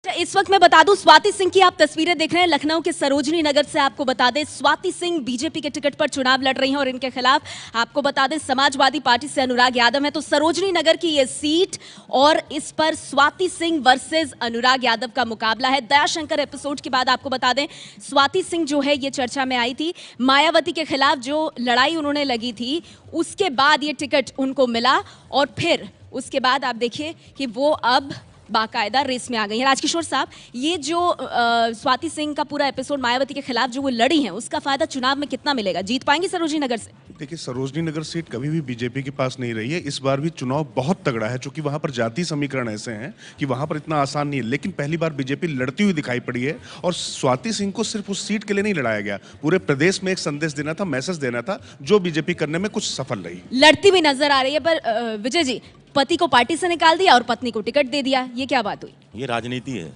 इस वक्त मैं बता दूं, स्वाति सिंह की आप तस्वीरें देख रहे हैं लखनऊ के सरोजनी नगर से। आपको बता दें, स्वाति सिंह बीजेपी के टिकट पर चुनाव लड़ रही हैं और इनके खिलाफ आपको बता दें समाजवादी पार्टी से अनुराग यादव है। तो सरोजनी नगर की ये सीट और इस पर स्वाति सिंह वर्सेस अनुराग यादव का मुकाबला है। दयाशंकर एपिसोड के बाद आपको बता दें, स्वाति सिंह जो है ये चर्चा में आई थी। मायावती के खिलाफ जो लड़ाई उन्होंने लगी थी, उसके बाद ये टिकट उनको मिला और फिर उसके बाद आप देखिए कि वो अब बाकायदा रेस में आ गई है। राजकिशोर साहब, ये जो स्वाति सिंह का पूरा एपिसोड मायावती के खिलाफ जो वो लड़ी हैं, उसका फायदा चुनाव में कितना मिलेगा? जीत पाएंगी सरोजनी नगर से? देखिए, सरोजनी नगर सीट कभी भी बीजेपी के पास नहीं रही है। इस बार भी चुनाव बहुत तगड़ा है, क्योंकि वहां पर जातीय समीकरण ऐसे हैं कि वहां पर इतना आसान नहीं है। लेकिन पहली बार बीजेपी लड़ती हुई दिखाई पड़ी है और स्वाति सिंह को सिर्फ उस सीट के लिए नहीं लड़ाया गया, पूरे प्रदेश में एक संदेश देना था, मैसेज देना था, जो बीजेपी करने में कुछ सफल रही। लड़ती भी नजर आ रही है, पर विजय जी, पति को पार्टी से निकाल दिया और पत्नी को टिकट दे दिया, ये क्या बात हुई? ये राजनीति है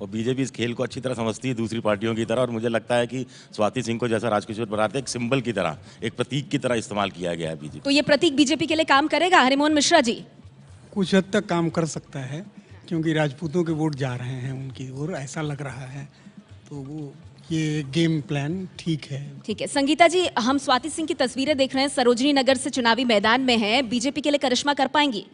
और बीजेपी इस खेल को अच्छी तरह समझती है दूसरी पार्टियों की तरह। और मुझे लगता है कि स्वाति सिंह को, जैसा राजकिशोर बताते, एक सिंबल की तरह, एक प्रतीक की तरह इस्तेमाल किया गया है बीजेपी। तो ये प्रतीक बीजेपी के लिए काम करेगा? हरिमोहन मिश्रा जी, कुछ हद तक काम कर सकता है, क्योंकि राजपूतों के वोट जा रहे हैं उनकी ओर, ऐसा लग रहा है। तो वो ये गेम प्लान ठीक है। ठीक है। संगीता जी, हम स्वाति सिंह की तस्वीरें देख रहे हैं, सरोजनी नगर से चुनावी मैदान में है, बीजेपी के लिए करिश्मा कर पाएंगी?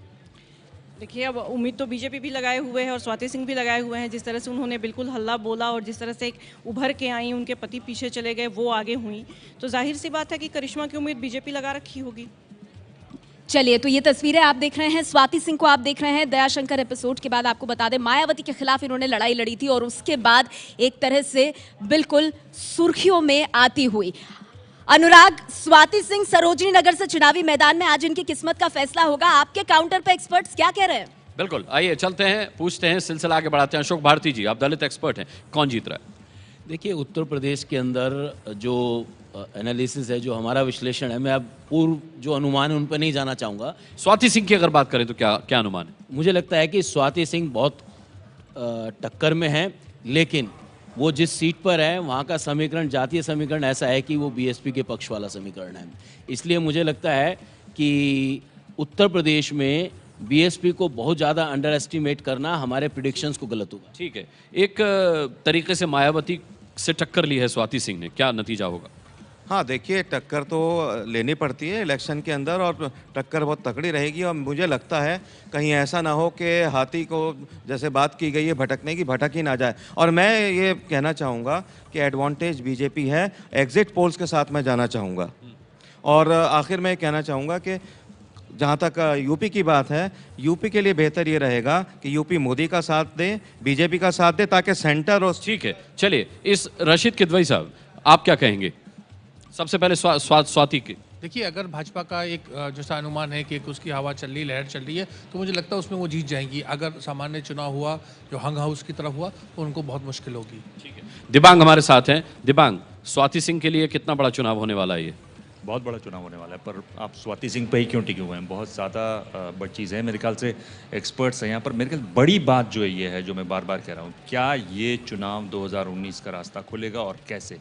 देखिए, अब उम्मीद तो बीजेपी भी लगाए हुए है और स्वाति सिंह भी लगाए हुए हैं। जिस तरह से उन्होंने बिल्कुल हल्ला बोला और जिस तरह से एक उभर के आई, उनके पति पीछे चले गए, वो आगे हुई, तो जाहिर सी बात है कि करिश्मा की उम्मीद बीजेपी लगा रखी होगी। चलिए, तो ये तस्वीरें आप देख रहे हैं, स्वाति सिंह को आप देख रहे हैं। दयाशंकर एपिसोड के बाद आपको बता दें, मायावती के खिलाफ इन्होंने लड़ाई लड़ी थी और उसके बाद एक तरह से बिल्कुल सुर्खियों में आती हुई। अनुराग, स्वाति सिंह सरोजनी नगर से चुनावी मैदान में, आज इनकी किस्मत का फैसला होगा। आपके काउंटर पे एक्सपर्ट्स क्या कह रहे हैं? बिल्कुल, आइए चलते हैं, पूछते हैं, सिलसिला आगे बढ़ाते हैं। अशोक भारती जी, आप दलित एक्सपर्ट हैं, कौन जीत रहा है? देखिए, उत्तर प्रदेश के अंदर जो एनालिसिस है, जो हमारा विश्लेषण है, मैं अब पूर्व जो अनुमान है उन पर नहीं जाना चाहूँगा। स्वाति सिंह की अगर बात करें तो क्या अनुमान है? मुझे लगता है कि स्वाति सिंह बहुत टक्कर में है, लेकिन वो जिस सीट पर है वहाँ का समीकरण, जातीय समीकरण ऐसा है कि वो बीएसपी के पक्ष वाला समीकरण है। इसलिए मुझे लगता है कि उत्तर प्रदेश में बीएसपी को बहुत ज़्यादा अंडर एस्टिमेट करना हमारे प्रिडिक्शंस को गलत होगा। ठीक है, एक तरीके से मायावती से टक्कर ली है स्वाति सिंह ने, क्या नतीजा होगा? हाँ, देखिए, टक्कर तो लेनी पड़ती है इलेक्शन के अंदर और टक्कर बहुत तकड़ी रहेगी। और मुझे लगता है कहीं ऐसा ना हो कि हाथी को, जैसे बात की गई है भटकने की, भटक ही ना जाए। और मैं ये कहना चाहूँगा कि एडवांटेज बीजेपी है, एग्जिट पोल्स के साथ मैं जाना चाहूँगा। और आखिर में कहना चाहूँगा कि जहाँ तक यूपी की बात है, यूपी के लिए बेहतर ये रहेगा कि यूपी मोदी का साथ दे, बीजेपी का साथ दे, ताकि सेंटर और... ठीक है, चलिए, इस रशीद किदवई साहब, आप क्या कहेंगे? सबसे पहले स्वाति की। देखिए, अगर भाजपा का एक जैसा अनुमान है कि उसकी हवा चल रही, लहर चल रही है, तो मुझे लगता है उसमें वो जीत जाएंगी। अगर सामान्य चुनाव हुआ जो हंग हाउस की तरफ हुआ, तो उनको बहुत मुश्किल होगी। ठीक है, दिबांग हमारे साथ हैं। दिबांग, स्वाति सिंह के लिए कितना बड़ा चुनाव होने वाला है ये? बहुत बड़ा चुनाव होने वाला है, पर आप स्वाति सिंह पे ही क्यों टिके हुए हैं? बहुत ज़्यादा बड़ी चीज़ है, मेरे ख्याल से एक्सपर्ट्स हैं यहाँ पर। मेरे ख्याल बड़ी बात जो है ये है, जो मैं बार बार कह रहा हूँ, क्या ये चुनाव 2019 का रास्ता खोलेगा और कैसे?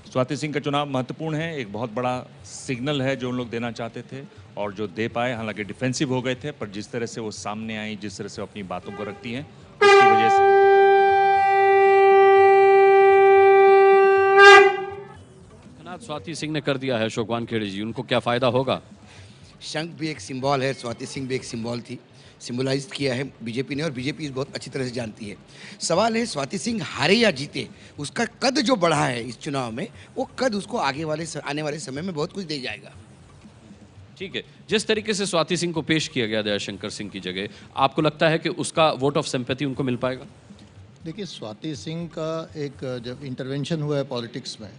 स्वाति सिंह का चुनाव महत्वपूर्ण है, एक बहुत बड़ा सिग्नल है जो उन लोग देना चाहते थे और जो दे पाए। हालांकि डिफेंसिव हो गए थे, पर जिस तरह से वो सामने आई, जिस तरह से वो अपनी बातों को रखती हैं, उसकी वजह से स्वाति सिंह ने कर दिया है। अशोक वानखेड़े जी, उनको क्या फायदा होगा? शंख भी एक सिंबल है, स्वाति सिंह भी एक सिंबल थी, सिंबलाइज किया है बीजेपी ने और बीजेपी इस बहुत अच्छी तरह से जानती है। सवाल है स्वाति सिंह हारे या जीते, उसका कद जो बढ़ा है इस चुनाव में, वो कद उसको आने वाले समय में बहुत कुछ दे जाएगा। ठीक है, जिस तरीके से स्वाति सिंह को पेश किया गया दयाशंकर सिंह की जगह, आपको लगता है कि उसका वोट ऑफ सिंपैथी उनको मिल पाएगा? देखिए, स्वाति सिंह का एक जब इंटरवेंशन हुआ है पॉलिटिक्स में,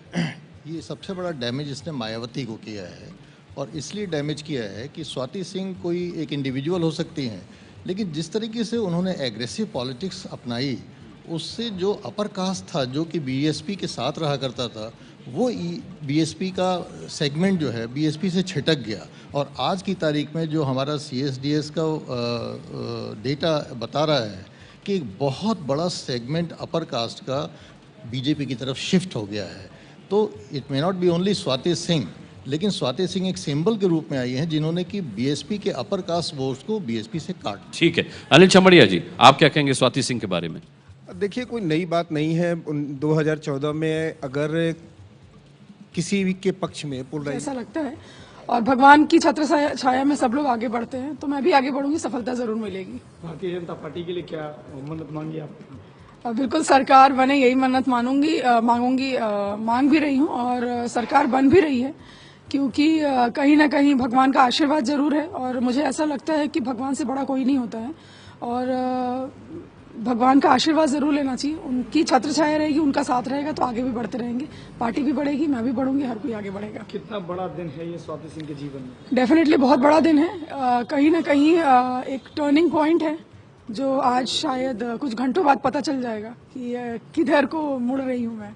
ये सबसे बड़ा डैमेज इसने मायावती को किया है। और इसलिए डैमेज किया है कि स्वाति सिंह कोई एक इंडिविजुअल हो सकती हैं, लेकिन जिस तरीके से उन्होंने एग्रेसिव पॉलिटिक्स अपनाई, उससे जो अपर कास्ट था, जो कि बीएसपी के साथ रहा करता था, वो बीएसपी का सेगमेंट जो है बीएसपी से छिटक गया। और आज की तारीख में जो हमारा सीएसडीएस का डेटा बता रहा है कि एक बहुत बड़ा सेगमेंट अपर कास्ट का बीजेपी की तरफ शिफ्ट हो गया है। तो it may not be only Swati Singh, लेकिन स्वाति सिंह एक सिंबल के रूप में आई हैं, जिन्होंने कि बीएसपी के अपर कास्ट वोट्स को बीएसपी से काट। ठीक है, अनिल चमड़िया जी, आप क्या कहेंगे स्वाति सिंह के बारे में? देखिए, कोई नई बात नहीं है। 2014 में अगर किसी भी के पक्ष में ऐसा लगता है और भगवान की छत्र छाया में सब लोग आगे बढ़ते हैं, तो मैं भी आगे बढ़ूंगी, सफलता जरूर मिलेगी। भारतीय जनता पार्टी के लिए क्या मन्नत मांगी आप? बिल्कुल सरकार बने, यही मन्नत मांगूंगी, मांग भी रही हूँ और सरकार बन भी रही है, क्योंकि कहीं ना कहीं भगवान का आशीर्वाद जरूर है और मुझे ऐसा लगता है कि भगवान से बड़ा कोई नहीं होता है और भगवान का आशीर्वाद जरूर लेना चाहिए। उनकी छत्र छाया रहेगी, उनका साथ रहेगा तो आगे भी बढ़ते रहेंगे, पार्टी भी बढ़ेगी, मैं भी बढ़ूंगी, हर कोई आगे बढ़ेगा। कितना बड़ा दिन है ये स्वाति सिंह के जीवन में? डेफिनेटली बहुत बड़ा दिन है। कहीं ना कहीं एक टर्निंग पॉइंट है जो आज शायद कुछ घंटों बाद पता चल जाएगा कि किधर को मुड़ रही हूँ मैं।